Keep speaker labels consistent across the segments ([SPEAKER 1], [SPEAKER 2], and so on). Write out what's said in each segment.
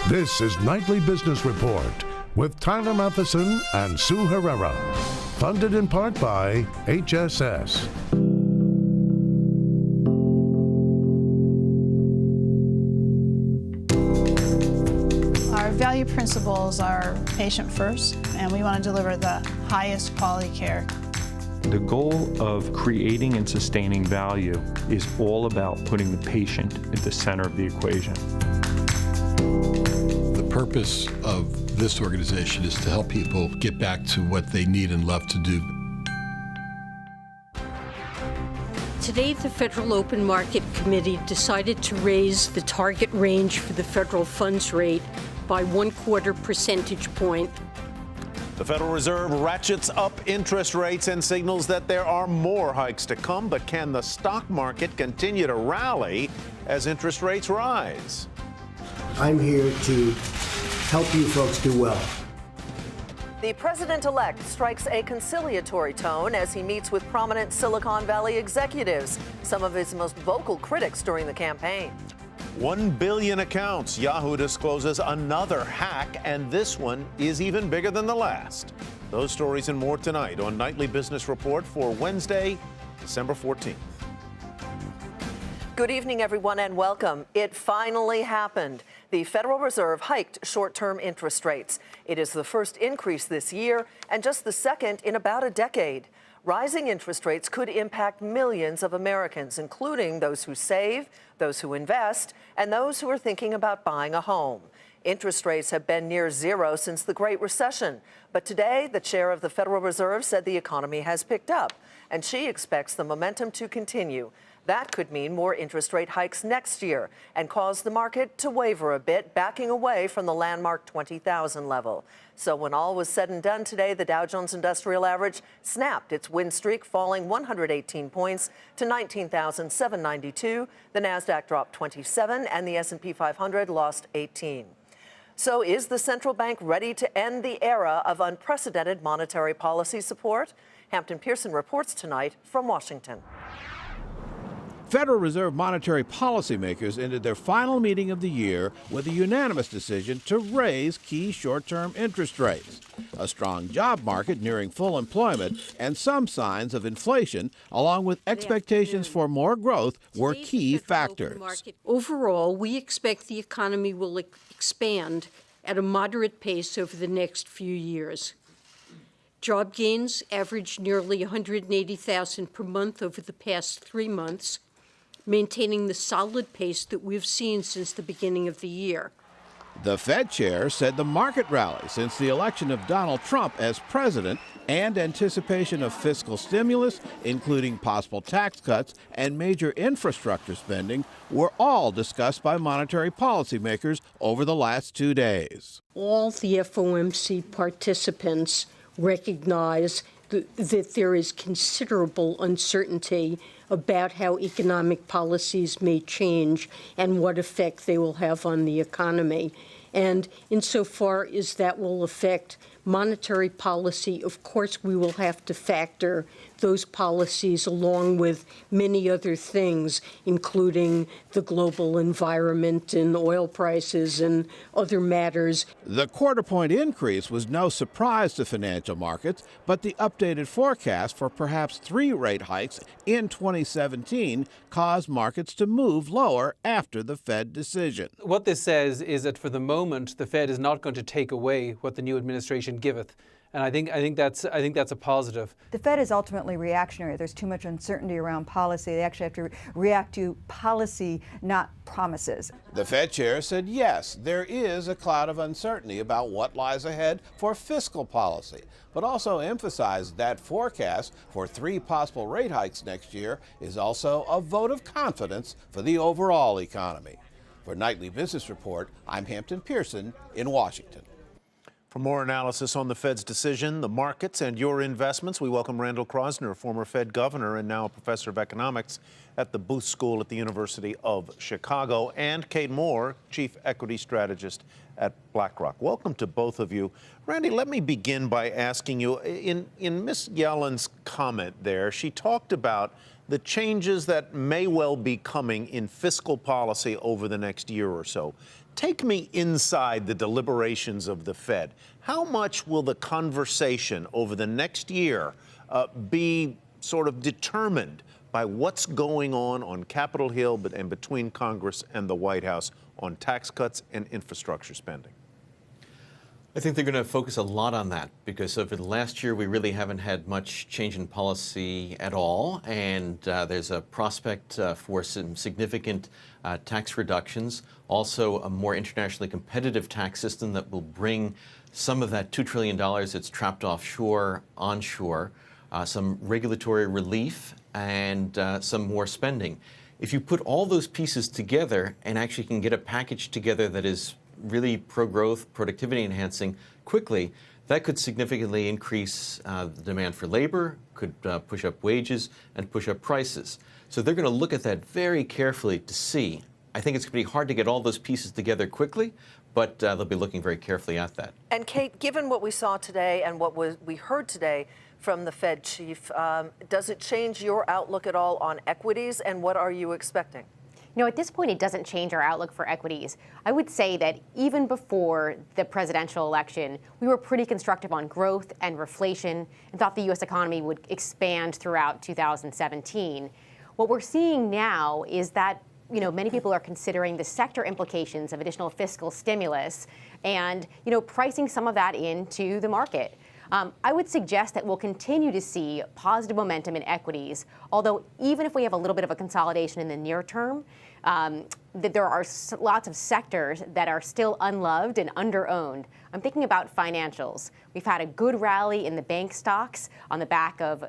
[SPEAKER 1] This is Nightly Business Report with Tyler Matheson and Sue Herrera. Funded in part by HSS.
[SPEAKER 2] Our value principles are patient first, and we want to deliver the highest quality care.
[SPEAKER 3] The goal of creating and sustaining value is all about putting the patient at the center of the equation.
[SPEAKER 4] The purpose of this organization is to help people get back to what they need and love to do.
[SPEAKER 5] Today, the Federal Open Market Committee decided to raise the target range for the federal funds rate by 1/4 percentage point.
[SPEAKER 6] The Federal Reserve ratchets up interest rates and signals that there are more hikes to come. But can the stock market continue to rally as interest rates rise?
[SPEAKER 7] I'm here to help you folks do well.
[SPEAKER 8] The president-elect strikes a conciliatory tone as he meets with prominent Silicon Valley executives, some of his most vocal critics during the campaign.
[SPEAKER 6] 1 billion accounts. Yahoo discloses another hack, and this one is even bigger than the last. Those stories and more tonight on Nightly Business Report for Wednesday, December 14th.
[SPEAKER 8] Good evening, everyone, and welcome. It finally happened. The Federal Reserve hiked short-term interest rates. It is the first increase this year and just the second in about a decade. Rising interest rates could impact millions of Americans, including those who save, those who invest, and those who are thinking about buying a home. Interest rates have been near zero since the Great Recession. But today, the chair of the Federal Reserve said the economy has picked up, and she expects the momentum to continue. That could mean more interest rate hikes next year and cause the market to waver a bit, backing away from the landmark 20,000 level. So when all was said and done today, the Dow Jones Industrial Average snapped its win streak, falling 118 points to 19,792. The Nasdaq dropped 27, and the S&P 500 lost 18. So is the central bank ready to end the era of unprecedented monetary policy support? Hampton Pearson reports tonight from Washington.
[SPEAKER 9] Federal Reserve monetary policymakers ended their final meeting of the year with a unanimous decision to raise key short-term interest rates. A strong job market nearing full employment and some signs of inflation, along with expectations for more growth, were key factors.
[SPEAKER 5] Overall, we expect the economy will expand at a moderate pace over the next few years. Job gains averaged nearly 180,000 per month over the past 3 months, maintaining the solid pace that we've seen since the beginning of the year.
[SPEAKER 9] The Fed chair said the market rally since the election of Donald Trump as president and anticipation of fiscal stimulus, including possible tax cuts and major infrastructure spending, were all discussed by monetary policymakers over the last 2 days.
[SPEAKER 5] All the FOMC participants recognize that there is considerable uncertainty about how economic policies may change and what effect they will have on the economy. And insofar as that will affect monetary policy, of course, we will have to factor those policies along with many other things, including the global environment and oil prices and other matters.
[SPEAKER 9] The quarter-point increase was no surprise to financial markets, but the updated forecast for perhaps 3 rate hikes in 2017 caused markets to move lower after the Fed decision.
[SPEAKER 10] What this says is that for the moment, the Fed is not going to take away what the new administration giveth. And I think that's a positive.
[SPEAKER 11] The Fed is ultimately reactionary. There's too much uncertainty around policy. They actually have to react to policy, not promises.
[SPEAKER 9] The Fed chair said yes, there is a cloud of uncertainty about what lies ahead for fiscal policy, but also emphasized that forecast for 3 possible rate hikes next year is also a vote of confidence for the overall economy. For Nightly Business Report, I'm Hampton Pearson in Washington.
[SPEAKER 6] For more analysis on the Fed's decision, the markets, and your investments, we welcome Randall Kroszner, former Fed governor and now a professor of economics at the Booth School at the University of Chicago, and Kate Moore, chief equity strategist at BlackRock. Welcome to both of you. Randy, let me begin by asking you, in Ms. Yellen's comment there, she talked about the changes that may well be coming in fiscal policy over the next year or so. Take me inside the deliberations of the Fed. How much will the conversation over the next year be sort of determined by what's going on Capitol Hill and between Congress and the White House on tax cuts and infrastructure spending?
[SPEAKER 12] I think they're going to focus a lot on that because over the last year, we really haven't had much change in policy at all. And there's a prospect for some significant tax reductions, also a more internationally competitive tax system that will bring some of that $2 trillion that's trapped offshore, onshore, some regulatory relief, and some more spending. If you put all those pieces together and actually can get a package together that is really pro-growth, productivity enhancing quickly, that could significantly increase the demand for labor, could push up wages, and push up prices. So they're going to look at that very carefully to see. I think it's going to be hard to get all those pieces together quickly, but they'll be looking very carefully at that.
[SPEAKER 8] And Kate, given what we saw today and what we heard today from the Fed chief, does it change your outlook at all on equities, and what are you expecting?
[SPEAKER 13] At this point, it doesn't change our outlook for equities. I would say that even before the presidential election, we were pretty constructive on growth and reflation and thought the U.S. economy would expand throughout 2017. What we're seeing now is that many people are considering the sector implications of additional fiscal stimulus and, pricing some of that into the market. I would suggest that we'll continue to see positive momentum in equities, although even if we have a little bit of a consolidation in the near term, that there are lots of sectors that are still unloved and underowned. I'm thinking about financials. We've had a good rally in the bank stocks on the back of,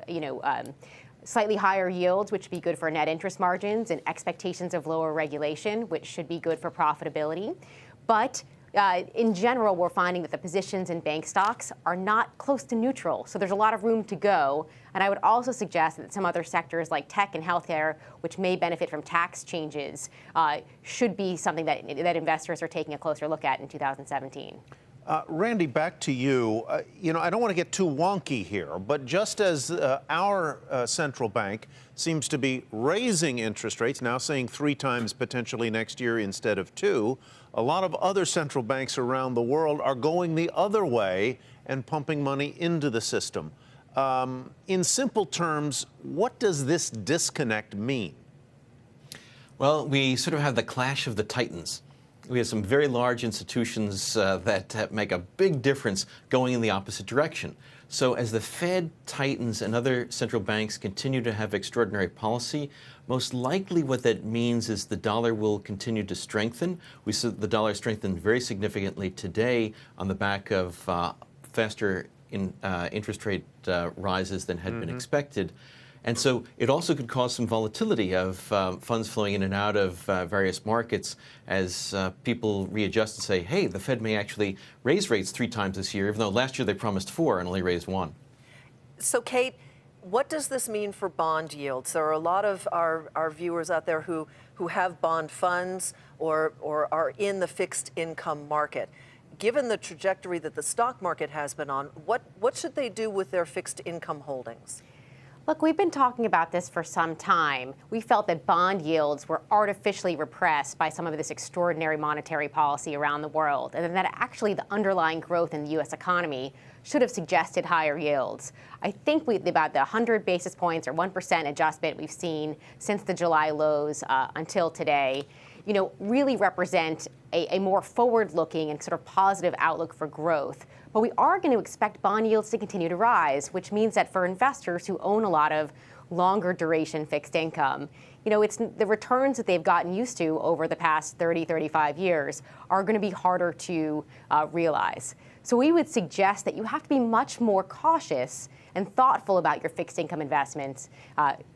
[SPEAKER 13] slightly higher yields, which would be good for net interest margins, and expectations of lower regulation, which should be good for profitability. But in general, we're finding that the positions in bank stocks are not close to neutral, so there's a lot of room to go. And I would also suggest that some other sectors like tech and healthcare, which may benefit from tax changes, should be something that investors are taking a closer look at in 2017.
[SPEAKER 6] Randy, back to you. I don't want to get too wonky here, but just as our central bank seems to be raising interest rates, now saying 3 times potentially next year instead of 2, a lot of other central banks around the world are going the other way and pumping money into the system. In simple terms, what does this disconnect mean?
[SPEAKER 12] Well, we sort of have the clash of the titans. We have some very large institutions that make a big difference going in the opposite direction. So as the Fed tightens and other central banks continue to have extraordinary policy, most likely what that means is the dollar will continue to strengthen. We saw the dollar strengthen very significantly today on the back of faster interest rate rises than had been expected. And so it also could cause some volatility of funds flowing in and out of various markets as people readjust and say, hey, the Fed may actually raise rates 3 times this year, even though last year they promised 4 and only raised 1.
[SPEAKER 8] So, Kate, what does this mean for bond yields? There are a lot of our viewers out there who have bond funds or are in the fixed income market. Given the trajectory that the stock market has been on, what should they do with their fixed income holdings?
[SPEAKER 13] Look, we've been talking about this for some time. We felt that bond yields were artificially repressed by some of this extraordinary monetary policy around the world, and that actually the underlying growth in the U.S. economy should have suggested higher yields. I think about the 100 basis points or 1% adjustment we've seen since the July lows until today, really represent a more forward-looking and sort of positive outlook for growth. But we are going to expect bond yields to continue to rise, which means that for investors who own a lot of longer duration fixed income, it's the returns that they've gotten used to over the past 30, 35 years are going to be harder to realize. So we would suggest that you have to be much more cautious and thoughtful about your fixed income investments.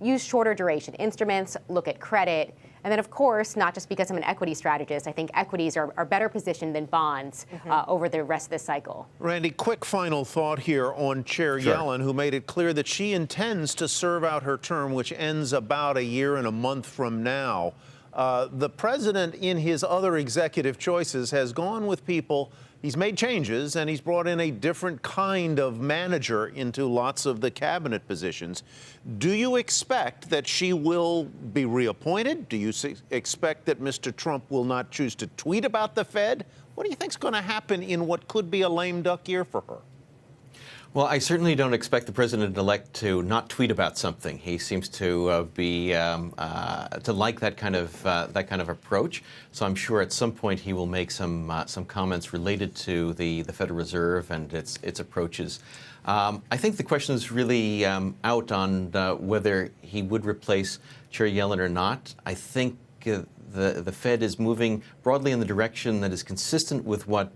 [SPEAKER 13] Use shorter duration instruments, look at credit, and then, of course, not just because I'm an equity strategist, I think equities are better positioned than bonds over the rest of this cycle.
[SPEAKER 6] Randy, quick final thought here on Chair Yellen, who made it clear that she intends to serve out her term, which ends about a year and a month from now. The president, in his other executive choices, has gone with people. He's made changes, and he's brought in a different kind of manager into lots of the cabinet positions. Do you expect that she will be reappointed? Do you expect that Mr. Trump will not choose to tweet about the Fed? What do you think is going to happen in what could be a lame duck year for her?
[SPEAKER 12] Well, I certainly don't expect the president-elect to not tweet about something. He seems to to like that kind of approach. So I'm sure at some point he will make some comments related to the Federal Reserve and its approaches. I think the question is really out on whether he would replace Chair Yellen or not. I think the Fed is moving broadly in the direction that is consistent with what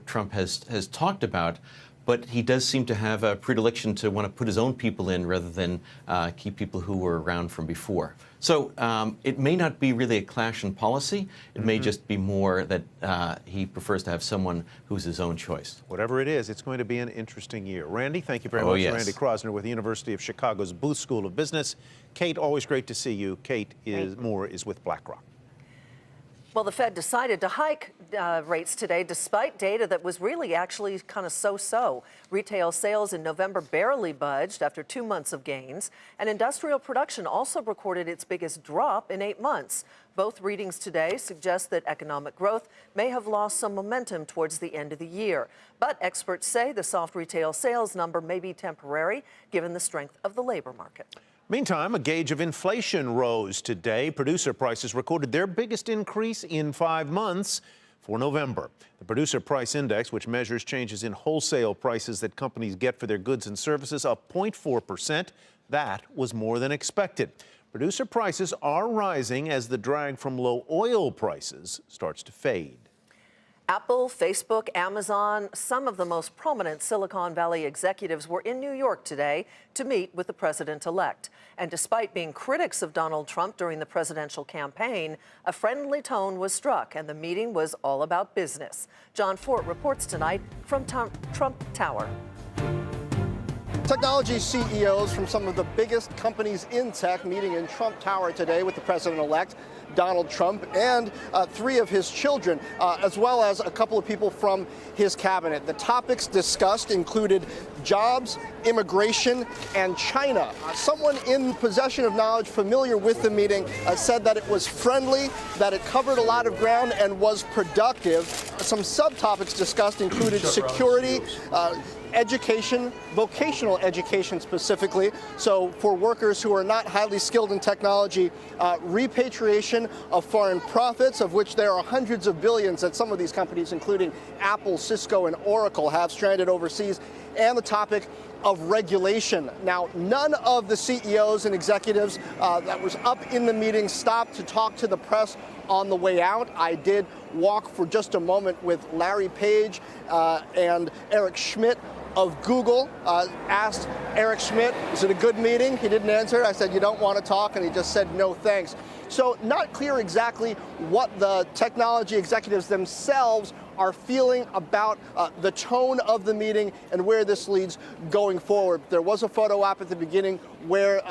[SPEAKER 12] Trump has talked about. But he does seem to have a predilection to want to put his own people in rather than keep people who were around from before. So it may not be really a clash in policy. It may just be more that he prefers to have someone who's his own choice.
[SPEAKER 6] Whatever it is, it's going to be an interesting year. Randy, thank you very much.
[SPEAKER 12] Yes.
[SPEAKER 6] Randy Krosner with the University of Chicago's Booth School of Business. Kate, always great to see you. Kate Moore is with BlackRock.
[SPEAKER 8] Well, the Fed decided to hike rates today despite data that was really actually kind of so-so. Retail sales in November barely budged after 2 months of gains, and industrial production also recorded its biggest drop in 8 months. Both readings today suggest that economic growth may have lost some momentum towards the end of the year. But experts say the soft retail sales number may be temporary, given the strength of the labor market.
[SPEAKER 6] Meantime, a gauge of inflation rose today. Producer prices recorded their biggest increase in 5 months for November. The Producer Price Index, which measures changes in wholesale prices that companies get for their goods and services, up 0.4%. That was more than expected. Producer prices are rising as the drag from low oil prices starts to fade.
[SPEAKER 8] Apple, Facebook, Amazon, some of the most prominent Silicon Valley executives were in New York today to meet with the president-elect. And despite being critics of Donald Trump during the presidential campaign, a friendly tone was struck, and the meeting was all about business. John Fort reports tonight from Trump Tower.
[SPEAKER 14] Technology CEOs from some of the biggest companies in tech meeting in Trump Tower today with the president-elect Donald Trump and 3 of his children, as well as a couple of people from his cabinet. The topics discussed included jobs, immigration, and China. Someone in possession of knowledge familiar with the meeting said that it was friendly, that it covered a lot of ground and was productive. Some subtopics discussed included security, education, vocational education specifically, so for workers who are not highly skilled in technology, repatriation of foreign profits, of which there are hundreds of billions that some of these companies, including Apple, Cisco, and Oracle, have stranded overseas, and the topic of regulation. Now, none of the CEOs and executives that was up in the meeting stopped to talk to the press on the way out. I did walk for just a moment with Larry Page and Eric Schmidt of Google. Asked Eric Schmidt, is it a good meeting? He didn't answer. I said, you don't want to talk? And he just said, no thanks. So not clear exactly what the technology executives themselves are feeling about the tone of the meeting and where this leads going forward. There was a photo op at the beginning where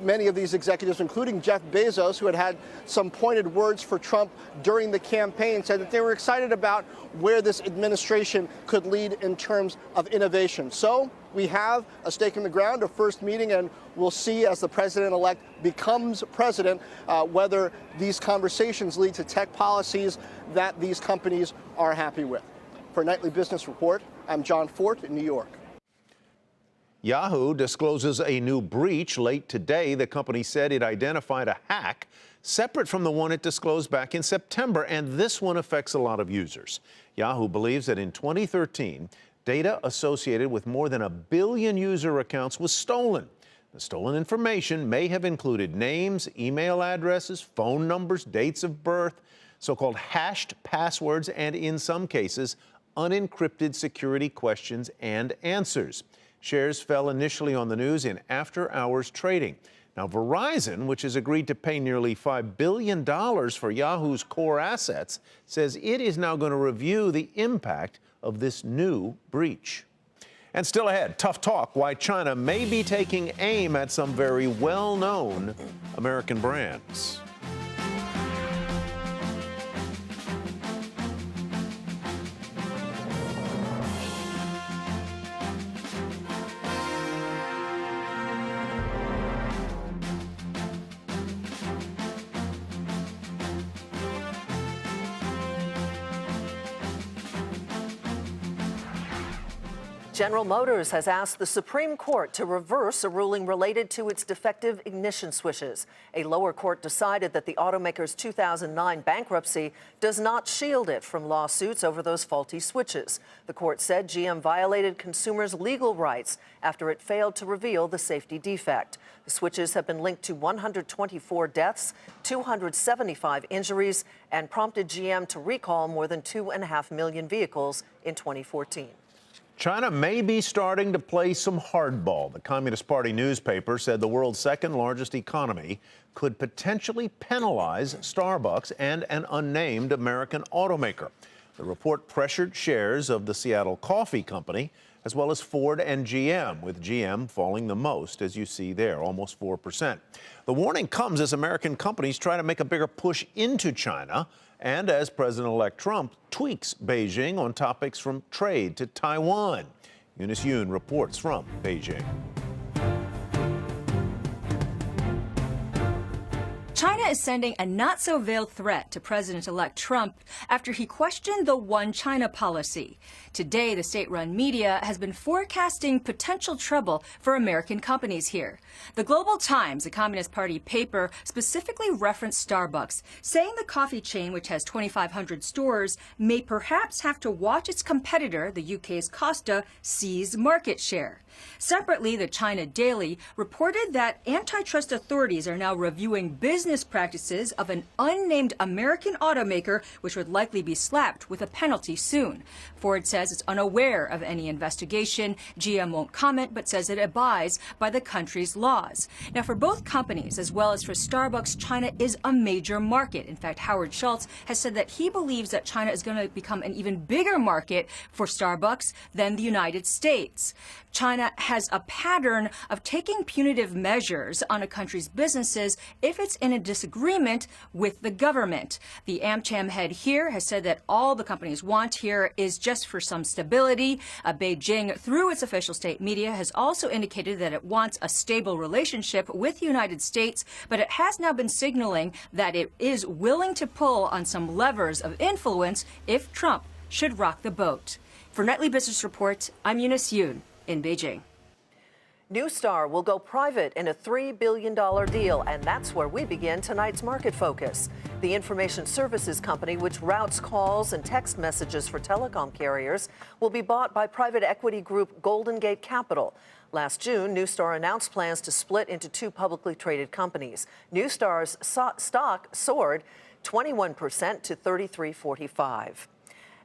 [SPEAKER 14] many of these executives, including Jeff Bezos, who had some pointed words for Trump during the campaign, said that they were excited about where this administration could lead in terms of innovation. So we have a stake in the ground, a first meeting, and we'll see as the president-elect becomes president whether these conversations lead to tech policies that these companies are happy with. For Nightly Business Report, I'm John Fort in New York.
[SPEAKER 6] Yahoo discloses a new breach late today. The company said it identified a hack separate from the one it disclosed back in September, and this one affects a lot of users. Yahoo believes that in 2013, data associated with more than 1 billion user accounts was stolen. The stolen information may have included names, email addresses, phone numbers, dates of birth, so-called hashed passwords, and in some cases, unencrypted security questions and answers. Shares fell initially on the news in after-hours trading. Now, Verizon, which has agreed to pay nearly $5 billion for Yahoo's core assets, says it is now going to review the impact of this new breach. And still ahead, tough talk why China may be taking aim at some very well-known American brands.
[SPEAKER 8] General Motors has asked the Supreme Court to reverse a ruling related to its defective ignition switches. A lower court decided that the automaker's 2009 bankruptcy does not shield it from lawsuits over those faulty switches. The court said GM violated consumers' legal rights after it failed to reveal the safety defect. The switches have been linked to 124 deaths, 275 injuries, and prompted GM to recall more than 2.5 million vehicles in 2014.
[SPEAKER 6] China may be starting to play some hardball. The Communist Party newspaper said the world's second largest economy could potentially penalize Starbucks and an unnamed American automaker. The report pressured shares of the Seattle Coffee Company, as well as Ford and GM, with GM falling the most, as you see there, almost 4%. The warning comes as American companies try to make a bigger push into China, and as President-elect Trump tweaks Beijing on topics from trade to Taiwan. Eunice Yoon reports from Beijing.
[SPEAKER 15] China is sending a not-so-veiled threat to President-elect Trump after he questioned the One China policy. Today, the state-run media has been forecasting potential trouble for American companies here. The Global Times, a Communist Party paper, specifically referenced Starbucks, saying the coffee chain, which has 2,500 stores, may perhaps have to watch its competitor, the UK's Costa, seize market share. Separately, the China Daily reported that antitrust authorities are now reviewing business practices of an unnamed American automaker, which would likely be slapped with a penalty soon. Ford says it's unaware of any investigation. GM won't comment, but says it abides by the country's laws. Now, for both companies, as well as for Starbucks, China is a major market. In fact, Howard Schultz has said that he believes that China is going to become an even bigger market for Starbucks than the United States. China has a pattern of taking punitive measures on a country's businesses if it's in a disagreement with the government. The AmCham head here has said that all the companies want here is just for some stability. Beijing, through its official state media, has also indicated that it wants a stable relationship with the United States, but it has now been signaling that it is willing to pull on some levers of influence if Trump should rock the boat. For Nightly Business Report, I'm Eunice Yoon in Beijing.
[SPEAKER 8] Neustar will go private in a $3 billion deal, and that's where we begin tonight's market focus. The information services company, which routes calls and text messages for telecom carriers, will be bought by private equity group Golden Gate Capital. Last June, Neustar announced plans to split into two publicly traded companies. Neustar's stock soared 21% to $33.45.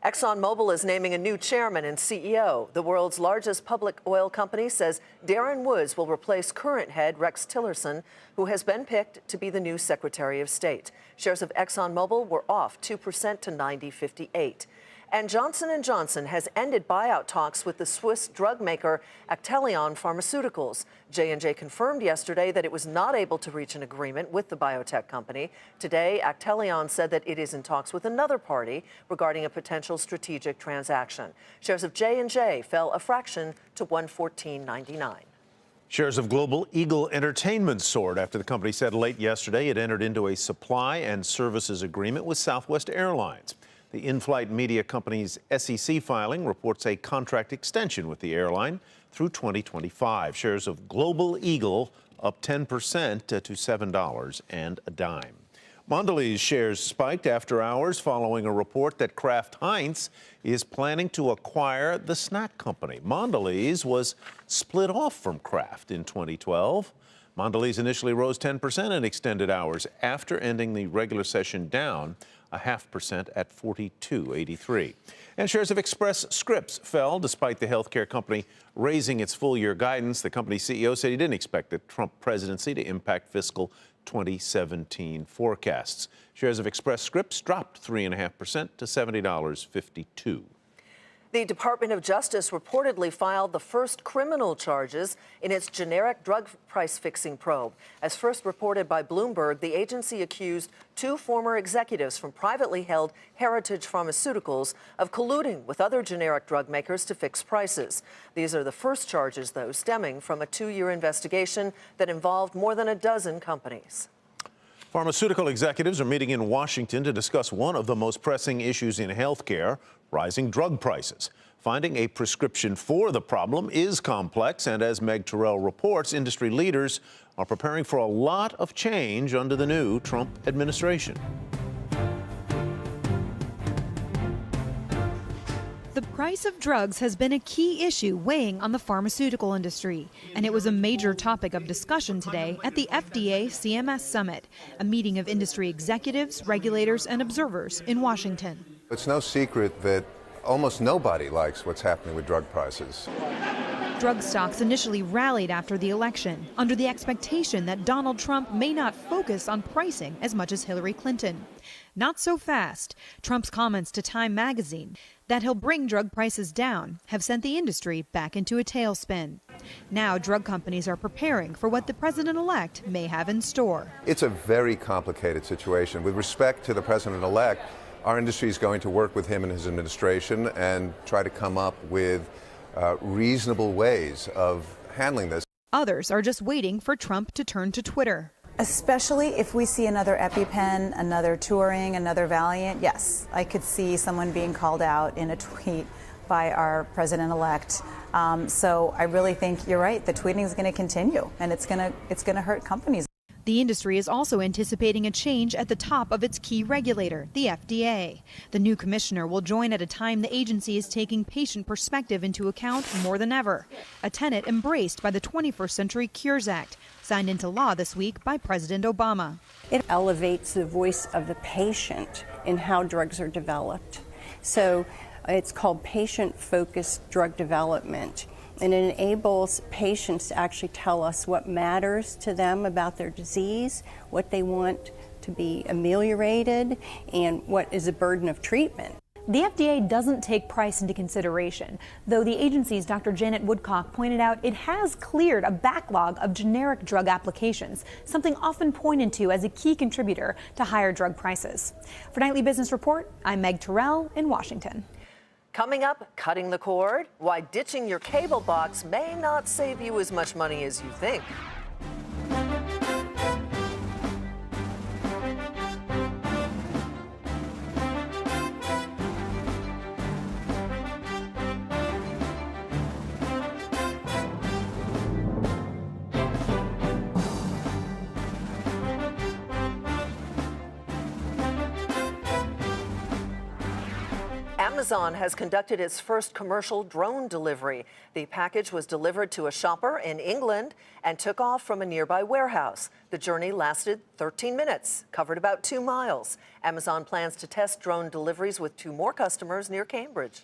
[SPEAKER 8] ExxonMobil is naming a new chairman and CEO. The world's largest public oil company says Darren Woods will replace current head Rex Tillerson, who has been picked to be the new Secretary of State. Shares of ExxonMobil were off 2% to $90.58. And Johnson & Johnson has ended buyout talks with the Swiss drug maker Actelion Pharmaceuticals. J&J confirmed yesterday that it was not able to reach an agreement with the biotech company. Today, Actelion said that it is in talks with another party regarding a potential strategic transaction. Shares of J&J fell a fraction to $114.99.
[SPEAKER 6] Shares of Global Eagle Entertainment soared after the company said late yesterday it entered into a supply and services agreement with Southwest Airlines. The in-flight media company's SEC filing reports a contract extension with the airline through 2025. Shares of Global Eagle up 10% to $7.10. Mondelez shares spiked after hours following a report that Kraft Heinz is planning to acquire the snack company. Mondelez was split off from Kraft in 2012. Mondelez initially rose 10% in extended hours after ending the regular session down 0.5% at 42.83. And shares of Express Scripts fell despite the healthcare company raising its full-year guidance. The company's CEO said he didn't expect the Trump presidency to impact fiscal 2017 forecasts. Shares of Express Scripts dropped 3.5% to $70.52.
[SPEAKER 8] The Department of Justice reportedly filed the first criminal charges in its generic drug price fixing probe. As first reported by Bloomberg, the agency accused two former executives from privately held Heritage Pharmaceuticals of colluding with other generic drug makers to fix prices. These are the first charges, though, stemming from a 2-year investigation that involved more than a dozen companies.
[SPEAKER 6] Pharmaceutical executives are meeting in Washington to discuss one of the most pressing issues in healthcare, rising drug prices. Finding a prescription for the problem is complex, and as Meg Terrell reports, industry leaders are preparing for a lot of change under the new Trump administration.
[SPEAKER 16] The price of drugs has been a key issue weighing on the pharmaceutical industry, and it was a major topic of discussion today at the FDA-CMS Summit, a meeting of industry executives, regulators, and observers in Washington.
[SPEAKER 17] It's no secret that almost nobody likes what's happening with drug prices.
[SPEAKER 16] Drug stocks initially rallied after the election, under the expectation that Donald Trump may not focus on pricing as much as Hillary Clinton. Not so fast. Trump's comments to Time magazine that he'll bring drug prices down have sent the industry back into a tailspin. Now drug companies are preparing for what the president-elect may have in store.
[SPEAKER 17] It's a very complicated situation. With respect to the president-elect, our industry is going to work with him and his administration and try to come up with reasonable ways of handling this.
[SPEAKER 16] Others are just waiting for Trump to turn to Twitter.
[SPEAKER 18] Especially if we see another EpiPen, another Turing, another Valiant, yes, I could see someone being called out in a tweet by our president-elect. So I really think you're right. The tweeting is going to continue, and it's going to hurt companies.
[SPEAKER 16] The industry is also anticipating a change at the top of its key regulator, the FDA. The new commissioner will join at a time the agency is taking patient perspective into account more than ever, a tenet embraced by the 21st Century Cures Act, signed into law this week by President Obama.
[SPEAKER 19] It elevates the voice of the patient in how drugs are developed. So it's called patient-focused drug development. And it enables patients to actually tell us what matters to them about their disease, what they want to be ameliorated, and what is a burden of treatment.
[SPEAKER 20] The FDA doesn't take price into consideration, though the agency's Dr. Janet Woodcock pointed out it has cleared a backlog of generic drug applications, something often pointed to as a key contributor to higher drug prices. For Nightly Business Report, I'm Meg Terrell in Washington.
[SPEAKER 8] Coming up, cutting the cord, why ditching your cable box may not save you as much money as you think. Amazon has conducted its first commercial drone delivery. The package was delivered to a shopper in England and took off from a nearby warehouse. The journey lasted 13 minutes, covered about 2 miles. Amazon plans to test drone deliveries with 2 more customers near Cambridge.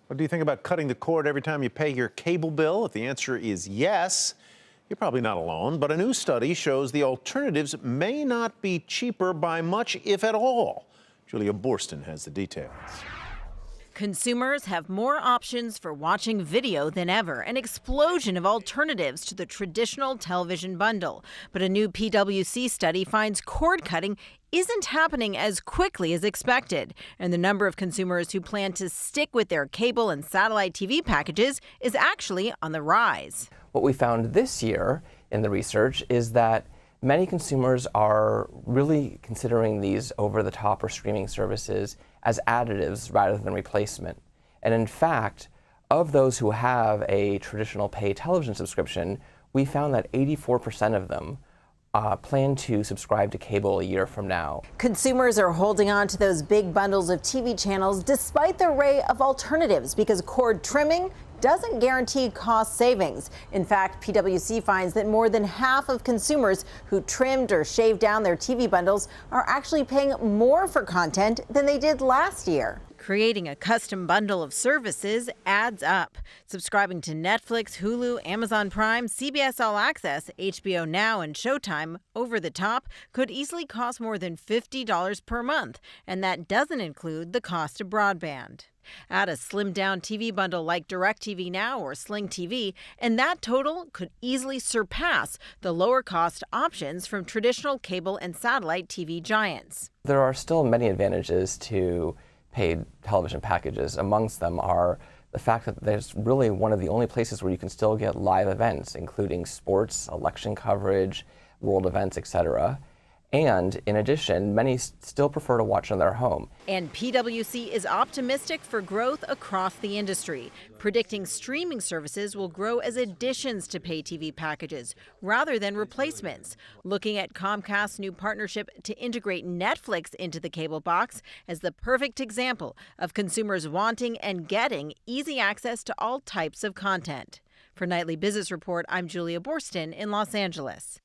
[SPEAKER 6] What do you think about cutting the cord every time you pay your cable bill? If the answer is yes, you're probably not alone, but a new study shows the alternatives may not be cheaper by much, if at all. Julia Borston has the details.
[SPEAKER 21] Consumers have more options for watching video than ever, an explosion of alternatives to the traditional television bundle. But a new PwC study finds cord cutting isn't happening as quickly as expected, and the number of consumers who plan to stick with their cable and satellite TV packages is actually on the rise.
[SPEAKER 22] What we found this year in the research is that many consumers are really considering these over-the-top or streaming services as additives rather than replacement. And in fact, of those who have a traditional pay television subscription, we found that 84% of them plan to subscribe to cable a year from now.
[SPEAKER 21] Consumers are holding on to those big bundles of TV channels despite the array of alternatives because cord trimming doesn't guarantee cost savings. In fact, PwC finds that more than half of consumers who trimmed or shaved down their TV bundles are actually paying more for content than they did last year. Creating a custom bundle of services adds up. Subscribing to Netflix, Hulu, Amazon Prime, CBS All Access, HBO Now, and Showtime over the top could easily cost more than $50 per month, and that doesn't include the cost of broadband. Add a slimmed-down TV bundle like DirecTV Now or Sling TV, and that total could easily surpass the lower-cost options from traditional cable and satellite TV giants.
[SPEAKER 22] There are still many advantages to paid television packages. Amongst them are the fact that there's really one of the only places where you can still get live events, including sports, election coverage, world events, etc. And in addition, many still prefer to watch in their home.
[SPEAKER 1] And PwC is optimistic for growth across the industry, predicting streaming services will grow as additions to pay TV packages rather than replacements. Looking at Comcast's new partnership to integrate Netflix into the cable box as the perfect example of consumers wanting and getting easy access to all types of content. For Nightly Business Report, I'm Julia Borston in Los Angeles.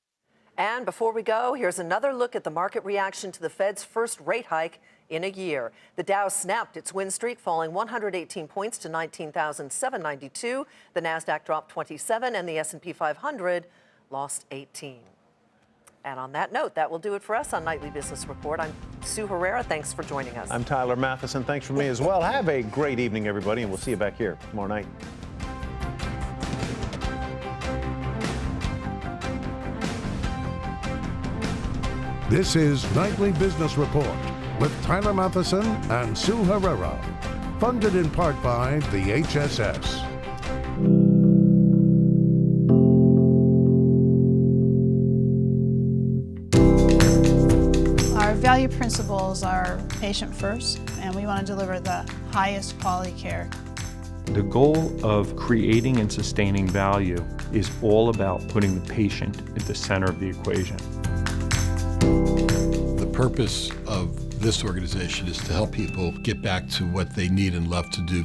[SPEAKER 8] And before we go, here's another look at the market reaction to the Fed's first rate hike in a year. The Dow snapped its win streak, falling 118 points to 19,792. The Nasdaq dropped 27, and the S&P 500 lost 18. And on that note, that will do it for us on Nightly Business Report. I'm Sue Herrera. Thanks for joining us.
[SPEAKER 6] I'm Tyler Matheson. Thanks for me as well. Have a great evening, everybody, and we'll see you back here tomorrow night.
[SPEAKER 2] This is Nightly Business Report with Tyler Matheson and Sue Herrera. Funded in part by the HSS.
[SPEAKER 23] Our value principles are patient first, and we want to deliver the highest quality care.
[SPEAKER 3] The goal of creating and sustaining value is all about putting the patient at the center of the equation.
[SPEAKER 4] The purpose of this organization is to help people get back to what they need and love to do